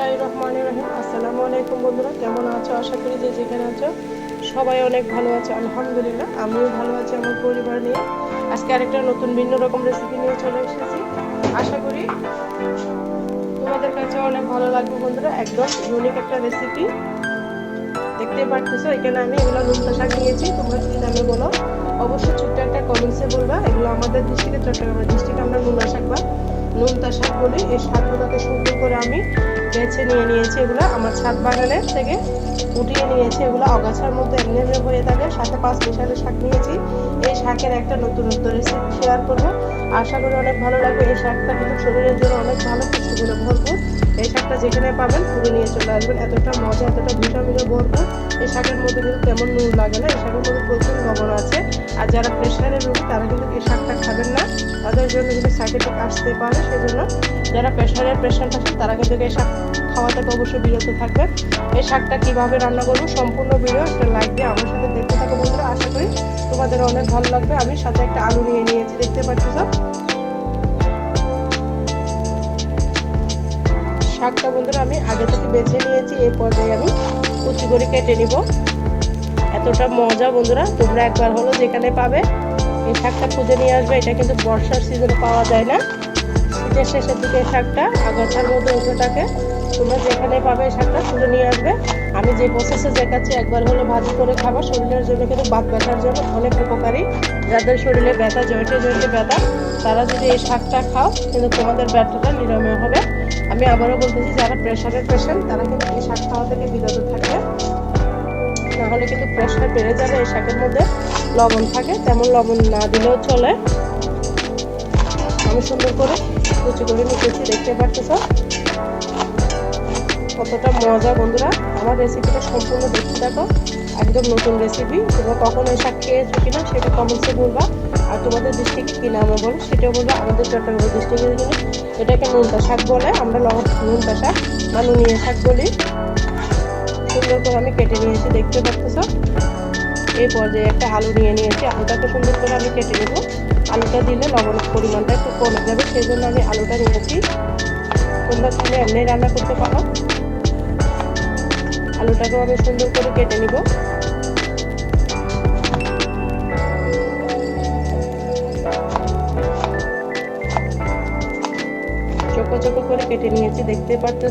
বিসমিল্লাহির রহমানির রহিম। আসসালামু আলাইকুম বন্ধুরা, কেমন আছো? আশা করি যে যেখানে আছো সবাই অনেক ভালো আছে। আলহামদুলিল্লাহ আমিও ভালো আছি আমার পরিবার নিয়ে। আজকে আরেকটা নতুন ভিন্ন রকম রেসিপি নিয়ে চলে এসেছি। আশা করি তোমাদের কাছে অনেক ভালো লাগবে বন্ধুরা। একদম ইউনিক একটা রেসিপি। দেখতে পাচ্ছো এখানে আমি এগুলো নোনতা শাক নিয়েছি। তোমরা কি নামে বলো অবশ্যই ছোট্ট একটা কমেন্টসে বলবা। এগুলো আমাদের ডিস্ট্রিক্টে, চট্টগ্রামের ডিস্ট্রিক্টে আমরা নোনতা শাক বলি। এই শাকগুলোকে সুন্দর করে আমি বেছে নিয়েছি। এগুলো আমার ছাদ বাগানের থেকে উঠিয়ে নিয়েছি। এগুলো অগাছার মধ্যে এমনি এমনি হয়ে থাকে। সাথে 5 মিশালের শাক নিয়েছি। এই শাকের একটা নতুনত্ব রেসিপি শেয়ার করব। আশা করি অনেক ভালো লাগবে। এই শাকটা কিন্তু শরীরের জন্য অনেক ভালো, পুষ্টিগুণে ভরপুর। এই শাকটা যেখানে পাবেন পুরো নিয়ে চলে আসবেন। এতটা মজা, এতটা ভিটামিনে ভরপুর। এই শাকের মধ্যে কিন্তু তেমন নুন লাগে না। এই শাকের মধ্যে প্রচুর লবণ আছে। আর যারা প্রেশারের রোগী তারা কিন্তু এই শাকটা খাবেন না, তাদের জন্য কিন্তু সাইড এফেক্ট আসতে পারে। সেজন্য যারা প্রেশারের পেশেন্ট আছেন তারা কিন্তু এই শাক খাওয়া থেকে অবশ্যই বিরত থাকবেন। এই শাকটা কিভাবে রান্না করবো সম্পূর্ণ ভিডিও একটা লাইক দিয়ে আমার সাথে দেখতে থাকো বন্ধুরা। আশা করি তোমাদের অনেক ভালো লাগবে। আমি সাথে একটা আলু নিয়ে নিয়েছি, দেখতে পাচ্ছ। শাকটা বন্ধুরা আমি আগে থেকে বেছে নিয়েছি। এই পর্যায়ে আমি কুচি করে কেটে নিব। এতটা মজা বন্ধুরা, তোমরা একবার হলো যেখানে পাবে এই শাকটা খুঁজে নিয়ে আসবে। এটা কিন্তু বর্ষার সিজনে পাওয়া যায় না, শীতের শেষের দিকে এই শাকটা আগাছার মধ্যে উঠে থাকে। তোমরা যেখানে পাবে এই শাকটা খুঁজে নিয়ে আসবে। আমি যে প্রসেসে দেখাচ্ছি একবার হলো ভাজি করে খাবার শরীরের জন্য কিন্তু বাত ব্যথার জন্য অনেক উপকারী। যাদের শরীরে ব্যথা, জয়েন্টে জয়েন্টে ব্যথা, তারা যদি এই শাকটা খাও কিন্তু তোমাদের ব্যথাটা নিরাময় হবে। আমি আবারও বলতেছি, যারা প্রেশারের পেশেন্ট তারা কিন্তু এই শাক খাওয়া থেকে বিরত থাকবে, নাহলে কিন্তু প্রেশার বেড়ে যাবে। এই শাকের মধ্যে লবণ থাকে, তেমন লবণ না দিলেও চলে। আমি সুন্দর করে কুচি করে নিতেছি, দেখতে পাচ্ছ কতটা মজা বন্ধুরা। আমার রেসিপিটা সম্পূর্ণ দেখতে থাকো, একদম নতুন রেসিপি। তোমরা কখন এই শাক খেয়েছো কিনা সেটা কমেন্টসে বলবা। আর তোমাদের ডিস্ট্রিক্টে কী নামে বলো সেটাও বলবা। আমাদের চট্টগ্রাম ডিস্ট্রিক্টের জন্য এটাকে নোনতা শাক বলে, আমরা নোনতা শাক বা নুনিয়া শাক বলি। সুন্দর করে আমি কেটে নিয়েছি, দেখতে পাচ্ছ। এই পর্যায়ে একটা আলু নিয়ে নিয়েছি। আলুটাকে সুন্দর করে আমি কেটে নেব। আলুটা দিলে লবণের পরিমাণটা একটু কমে যাবে, সেই জন্য আমি আলুটা নিয়েছি। তোমরা চাইলে এমনি রান্না করতে পারো। আলুটাকেও আমি সুন্দর করে কেটে নিব। চোখো চোখো করে কেটে নিয়েছি, দেখতে পাচ্ছ।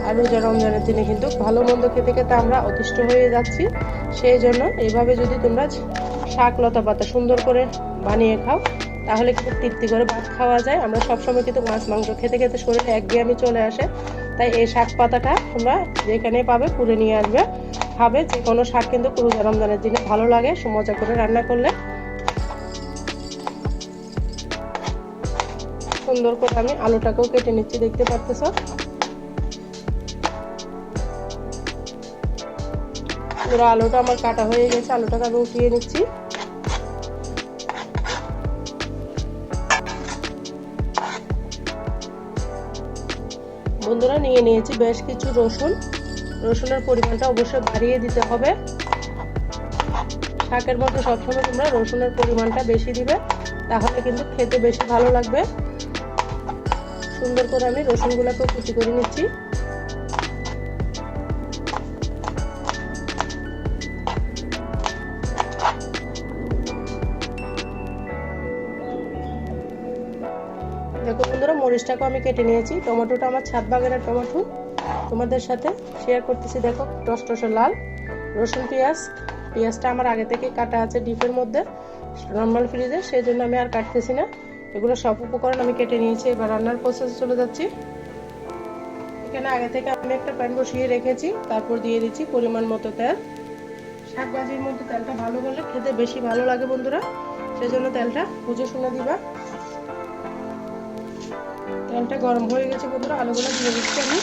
আর রোজা রমজানের দিনে কিন্তু ভালো মন্দ খেতে খেতে আমরা অতিষ্ঠ হয়ে যাচ্ছি। সেই জন্য এইভাবে যদি তোমরা শাক লতা পাতা সুন্দর করে বানিয়ে খাও তাহলে কিন্তু তৃপ্তি করে ভাত খাওয়া যায়। আমরা সবসময় কিন্তু মাছ মাংস খেতে খেতে শরীরে একঘেয়েমি চলে আসে। তাই এই শাক পাতাটা তোমরা যেখানে পাবে কুড়ে নিয়ে আসবে, খাবে। যে কোনো শাক কিন্তু রোজা রমজানের দিনে ভালো লাগে মজা করে রান্না করলে। সুন্দর করে আমি আলুটাকেও কেটে নিচ্ছি, দেখতে পাচ্ছ। পুরো আলুটা আমার কাটা হয়ে গেছে, আলুটাকে আমি উঠিয়ে নিচ্ছি। বন্ধুরা নিয়ে নিয়েছি বেশ কিছু রসুন। রসুনের পরিমাণটা অবশ্যই বাড়িয়ে দিতে হবে। শাকের মধ্যে সবসময় তোমরা রসুনের পরিমাণটা বেশি দিবে, তাহলে কিন্তু খেতে বেশি ভালো লাগবে। সুন্দর করে আমি রসুনগুলোকে কুচি করে নিচ্ছি। দেখো বন্ধুরা, মরিচটাকেও আমি কেটে নিয়েছি। টমেটোটা আমার ছাদ বাগানের টমেটো, তোমাদের সাথে শেয়ার করতেছি। দেখো টসটসে লাল। রসুন পেঁয়াজটা আমার আগে থেকে কাটা আছে ডিপের মধ্যে, নর্মাল ফ্রিজে, সেই জন্য আমি আর কাটতেছি না। এগুলো সব উপকরণ আমি কেটে নিয়েছি। এবার রান্নার প্রসেসে চলে যাচ্ছি। এখানে আগে থেকে আমি একটা প্যান বসিয়ে রেখেছি, তারপর দিয়ে দিচ্ছি পরিমাণ মতো তেল। শাক ভাজির মধ্যে তেলটা ভালো হলে খেতে বেশি ভালো লাগে বন্ধুরা, সেজন্য তেলটা বুঝে শুনে দিবা। তেলটা গরম হয়ে গেছে বন্ধুরা, আলুগুলো দিয়ে দিচ্ছি আমি।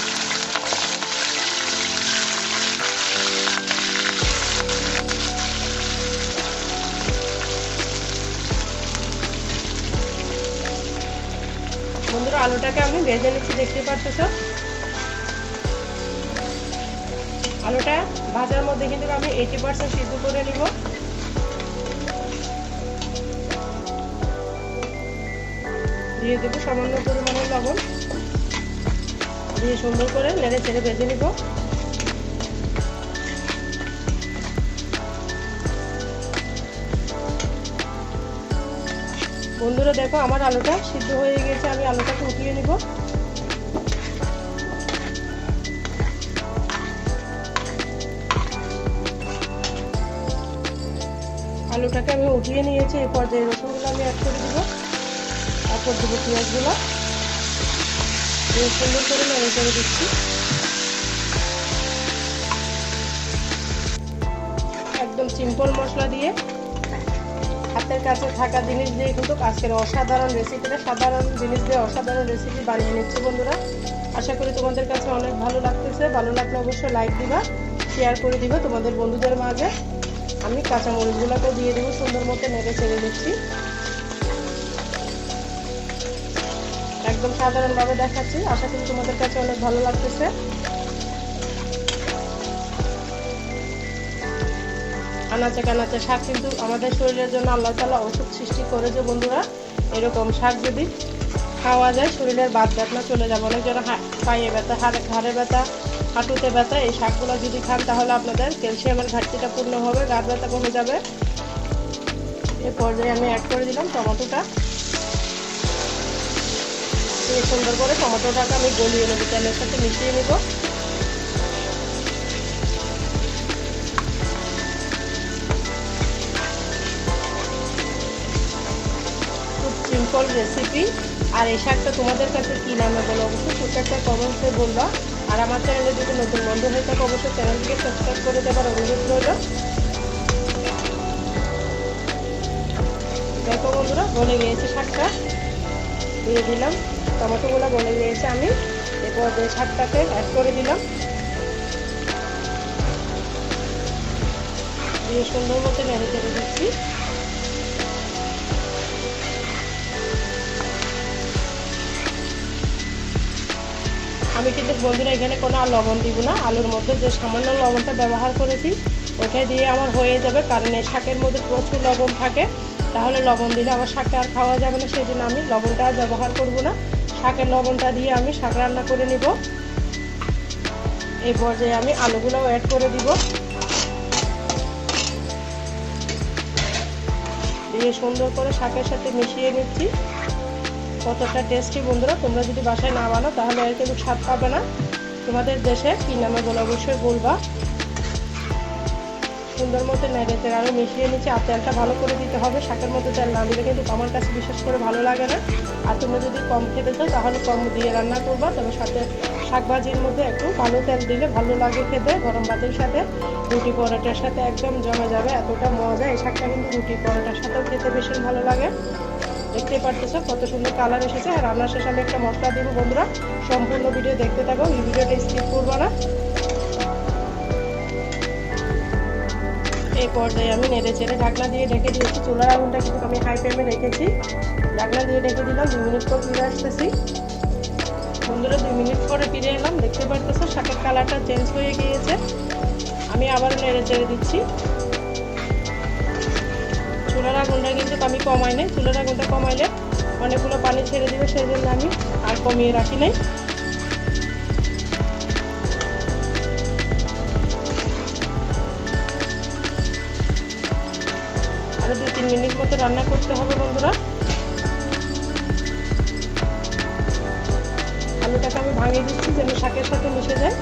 বন্ধুরা আলুটাকে আমি ভেজে নিচ্ছি, দেখতে পাচ্ছ। আলুটা ভাজার মধ্যে কিন্তু আমি 80% সিদ্ধ করে নিব। দিয়ে দেবো সামান্য পরিমাণে লবণ, দিয়ে সুন্দর করে নেড়ে চেড়ে ভেজে নিব। বন্ধুরা দেখো আমার আলুটা সিদ্ধ হয়ে গেছে, আমি আলুটাকে উঠিয়ে নিব। আলুটাকে আমি উঠিয়ে নিয়েছি। এই পর্যায়ে রসুনগুলো আমি অ্যাড করে দিব, তারপর দেবো পেঁয়াজগুলো, দিয়ে সুন্দর করে নেড়ে চেড়ে দিচ্ছি। একদম সিম্পল মশলা দিয়ে, হাতের কাছে থাকা জিনিস দিয়ে কিন্তু আজকের অসাধারণ রেসিপিটা, সাধারণ জিনিস দিয়ে অসাধারণ রেসিপি বানিয়ে নিচ্ছি বন্ধুরা। আশা করি তোমাদের কাছে অনেক ভালো লাগতেছে। ভালো লাগলে অবশ্যই লাইক দিবা, শেয়ার করে দিবা তোমাদের বন্ধুদের মাঝে। আমি কাঁচামরিচগুলোকেও দিয়ে দেবো, সুন্দর মতো নেড়ে চেড়ে দিচ্ছি। একদম সাধারণভাবে দেখাচ্ছি, আশা করি তোমাদের কাছে অনেক ভালো লাগতেছে। আনাচে কানাচে শাক কিন্তু আমাদের শরীরের জন্য আল্লাহ তাআলা ওষুধ সৃষ্টি করেছে বন্ধুরা। এরকম শাক যদি খাওয়া যায় শরীরের বাত ব্যথা চলে যাবে। অনেকজন পায়ে ব্যথা, ঘাড়ে ব্যথা, হাঁটুতে ব্যথা, এই শাকগুলো যদি খান তাহলে আপনাদের ক্যালসিয়ামের ঘাটতিটা পূর্ণ হবে, ঘাড় ব্যথা কমে যাবে। এ পর্যায়ে আমি অ্যাড করে দিলাম টমেটোটা, সুন্দর করে টমেটোটাকে আমি গলিয়ে নেব, তেলের সাথে মিশিয়ে নেব। Simple recipe. আর এই শাকটা তোমাদের কাছে কী নামে বলো অবশ্যই ছোট্ট একটা কমেন্টসে বলবা। আর আমার চ্যানেলে যদি নতুন বন্ধু হয়ে থাকে অবশ্যই চ্যানেলটিকে সাবস্ক্রাইব করে দেবার অনুরোধ রইল। দেখো বন্ধুরা গলে গিয়েছে শাকটা, দিয়ে দিলাম টমেটোগুলো গলে গিয়েছে। আমি এরপর যে শাকটাকে অ্যাড করে দিলাম, দিয়ে সুন্দর মতো নেড়ে চেড়ে দিচ্ছি। আমি কিন্তু বন্ধুরা এখানে কোনো আর লবণ দিব না, আলুর মধ্যে যে সামান্য লবণটা ব্যবহার করেছি ওটাই দিয়ে আমার হয়ে যাবে। কারণ এই শাকের মধ্যে প্রচুর লবণ থাকে, তাহলে লবণ দিলে আমার শাকটা আর খাওয়া যাবে না, সেই জন্য আমি লবণটা আর ব্যবহার করব না। শাকের লবণটা দিয়ে আমি শাক রান্না করে নিব। এই পর্যায়ে আমি আলুগুলোও অ্যাড করে দিব, দিয়ে সুন্দর করে শাকের সাথে মিশিয়ে নিচ্ছি। কতটা টেস্টি বন্ধুরা, তোমরা যদি বাসায় না বানাও তাহলে আর কিন্তু স্বাদ পাবে না। তোমাদের দেশে কী নামে বলে অবশ্যই বলবা। সুন্দর মতো নেড়েতে আরও মিশিয়ে নিচ্ছি। আর তেলটা ভালো করে দিতে হবে, শাকের মধ্যে তেল না দিলে কিন্তু আমার কাছে বিশেষ করে ভালো লাগে না। আর তোমরা যদি কম খেতে চাও তাহলে কম দিয়ে রান্না করবা, তবে সাথে শাক ভাজির মধ্যে একটু ভালো তেল দিলে ভালো লাগে খেতে। গরম ভাতের সাথে, রুটি পরোটার সাথে একদম জমে যাবে, এতটা মজা। এই শাকটা কিন্তু রুটি পরোটার সাথেও খেতে ভীষণ ভালো লাগে। দেখতেই পারতেছো কত সুন্দর কালার এসেছে। আর রান্নার শেষে আমি একটা মশলা দিব বন্ধুরা, সম্পূর্ণ ভিডিও দেখতে থাকো, এই ভিডিওটা স্কিপ করবো না। এই পর্যায়ে আমি নেড়ে চেড়ে ঢাকনা দিয়ে ঢেকে দিয়েছি। চুলার আগুনটা কিন্তু আমি হাই ফ্লেমে রেখেছি। ঢাকনা দিয়ে ঢেকে দিলাম, 2 মিনিট পর ফিরে আসতেছি বন্ধুরা। 2 মিনিট পরে ফিরে এলাম, দেখতে পারতেছো শাকের কালারটা চেঞ্জ হয়ে গিয়েছে। আমি আবার নেড়ে চেড়ে দিচ্ছি। চুলার আগুনটা কিন্তু আমি কমাই নাই, চুলার আগুনটা কমাইলে অনেকগুলো পানি ছেড়ে দিবে, সেই জন্য আমি আর কমিয়ে রাখি নাই। আরো 2-3 মিনিট মতো রান্না করতে হবে বন্ধুরা। আলুটাকে আমি ভাঙিয়ে দিচ্ছি যেন শাকের সাথে মিশে যায়।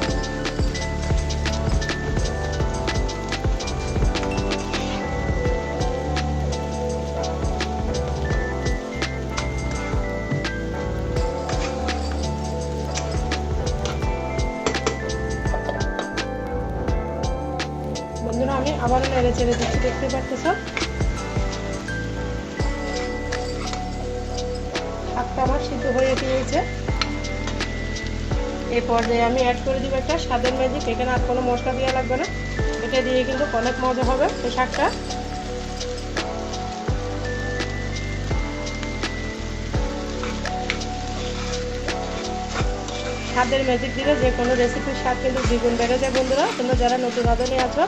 বন্ধুরা আমি আবারও নেড়ে চেড়ে দিচ্ছি, দেখতে পাচ্ছো শাকটা আমার সিদ্ধ হয়ে গিয়েছে। এই পর্যায়ে আমি অ্যাড করে দিব একটা স্বাদের ম্যাজিক। এখানে আর কোনো মশলা দেওয়া লাগবে না, এটা দিয়ে কিন্তু অনেক মজা হবে এই শাকটা। স্বাদের ম্যাজিক দিলে যে কোনো রেসিপির স্বাদ কিন্তু দ্বিগুণ বেড়ে যায় বন্ধুরা। তোমরা যারা নতুন রাঁধুনি আছো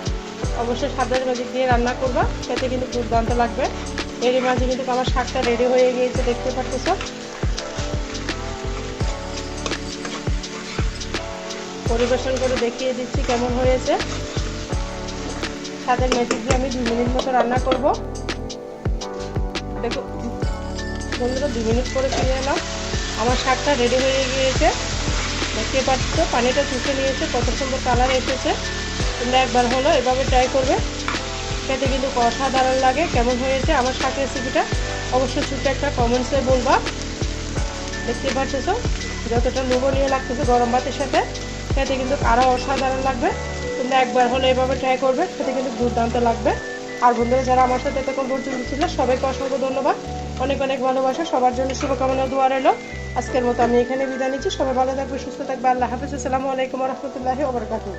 অবশ্যই স্বাদের ম্যাজিক দিয়ে রান্না করবা, খেতে কিন্তু দুর্দান্ত লাগবে। এরই মাঝে কিন্তু আমার শাকটা রেডি হয়ে গিয়েছে, দেখতে পাচ্ছো। পরিবেশন করে দেখিয়ে দিচ্ছি কেমন হয়েছে। স্বাদের ম্যাজিক দিয়ে আমি 2 মিনিট মতো রান্না করব। দেখো বন্ধুরা, 2 মিনিট করে ফিরে এলাম, আমার শাকটা রেডি হয়ে গিয়েছে। দেখতে পাচ্ছ পানিটা চুষে নিয়েছে, কত সুন্দর কালার এসেছে। তোমরা একবার হলো এভাবে ট্রাই করবে, খেতে কিন্তু অসাধারণ লাগে। কেমন হয়েছে আমার শাক রেসিপিটা অবশ্যই ছোট্ট একটা কমেন্টসে বলবা। দেখতে পাচ্ছ যতটা লোভনীয় লাগতেছে গরম ভাতের সাথে, খেতে কিন্তু আরও অসাধারণ লাগবে। তোমরা একবার হলে এভাবে ট্রাই করবে, খেতে কিন্তু দুর্দান্ত লাগবে। আর বন্ধুরা যারা আমার সাথে এতক্ষণ পর্যন্ত ছিল সবাইকে অসংখ্য ধন্যবাদ, অনেক অনেক ভালোবাসা, সবার জন্য শুভকামনা দোয়া রইল। আজকের মতো আমি এখানে বিদায় নিচ্ছি। সবাই ভালো থাকবে, সুস্থ থাকবে। আল্লাহ হাফিজ। আসসালামু আলাইকুম রহমতুল্লাহি ওয়া বারাকাতুহু।